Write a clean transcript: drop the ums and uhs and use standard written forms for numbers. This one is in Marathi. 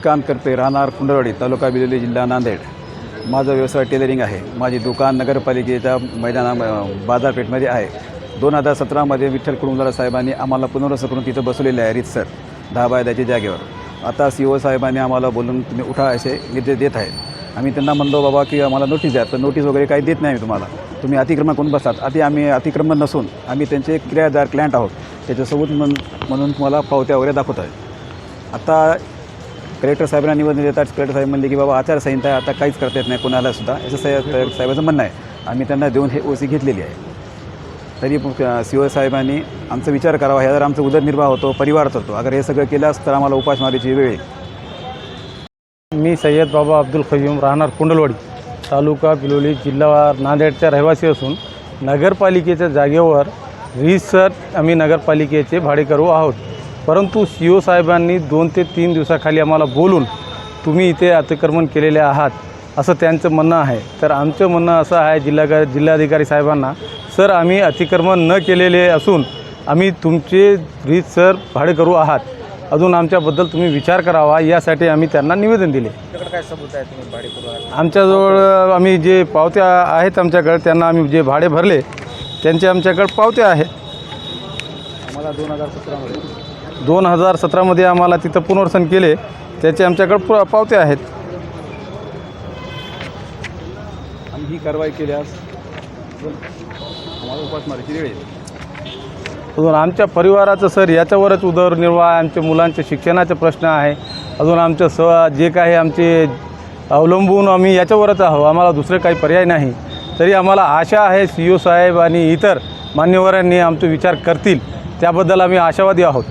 श्रीकांत करपे, राहणार कुंडलवाडी, तालुका बिलोली, जिल्हा नांदेड. माझा व्यवसाय टेलरिंग आहे. माझी दुकान नगरपालिकेच्या बाजारपेठमध्ये आहे. 2017मध्ये विठ्ठल कुडमुंदळा साहेबांनी आम्हाला पुनर्वसन करून तिथं बसवलेले आहे रीतसर 10 बाय 10च्या जागेवर. आता CO साहेबांनी आम्हाला बोलून तुम्ही उठा असे निर्देश देत आहेत. आम्ही त्यांना म्हणलो बाबा की आम्हाला नोटीस द्या, तर नोटीस वगैरे काही देत नाही तुम्हाला, तुम्ही अतिक्रमण करून बसतात. आम्ही अतिक्रमण नसून आम्ही त्यांचे किरायेदार क्लायंट आहोत. त्याच्या सबूत म्हणून तुम्हाला पावत्या वगैरे दाखवत आहे. आता कलेक्टर साहेबांना निवेदन देतात. कलेक्टर साहेब म्हणले की बाबा आचारसंहिता आहे, आता काहीच करता येत नाही कोणाला सुद्धा, असं साहेबाचं म्हणणं आहे. आम्ही त्यांना देऊन हे OC घेतलेली आहे. तरी CO साहेबांनी आमचा विचार करावा. ह्यावर आमचा उदरनिर्वाह होतो, परिवार चालतो. अगर हे सगळं केल्यास तर आम्हाला उपासमारीची वेळ येईल. मी सय्यद बाबा अब्दुल खयूम, राहणार कुंडलवाडी, तालुका बिलोली, जिल्हा नांदेडचा रहिवासी असून नगरपालिकेच्या जागेवर रीतसर आम्ही नगरपालिकेचे भाडेकरू आहोत. परंतु CO साहेबांनी 2 ते 3 दिवसाखाली आम्हाला बोलून तुम्ही इथे अतिक्रमण केलेले आहात असं त्यांचं म्हणणं आहे. तर आमचं म्हणणं असं आहे जिल्हाधिकारी साहेबांना, सर आम्ही अतिक्रमण न केलेले असून आम्ही तुमचे रीतसर भाडेकरू आहात, अजून आमच्याबद्दल तुम्ही विचार करावा, यासाठी आम्ही त्यांना निवेदन दिले. काय सबूत आहे तुम्ही भाडेकरू आहात? आमच्याजवळ आम्ही जे पावत्या आहेत आमच्याकडे, त्यांना आम्ही जे भाडे भरले त्यांचे आमच्याकडे पावत्या आहेत. आम्हाला 2017मध्ये आम्हाला तिथं पुनर्वसन केले, त्याचे आमच्याकडे पावत्या आहेत. आम्ही ही कारवाई केल्यास आम्हाला उपासमारीची वेळ येईल. अजून आमच्या परिवाराचं सर याच्यावरच उदरनिर्वाह आहे. आमच्या मुलांचे शिक्षणाचे प्रश्न आहे. अजून आमचं जे काही आमचे अवलंबून आम्ही याच्यावरच आहोत. आम्हाला दुसरे काही पर्याय नाही. तरी आम्हाला आशा आहे CO साहेब आणि इतर मान्यवरांनी आमचा विचार करतील, त्याबद्दल आम्ही आशावादी आहोत.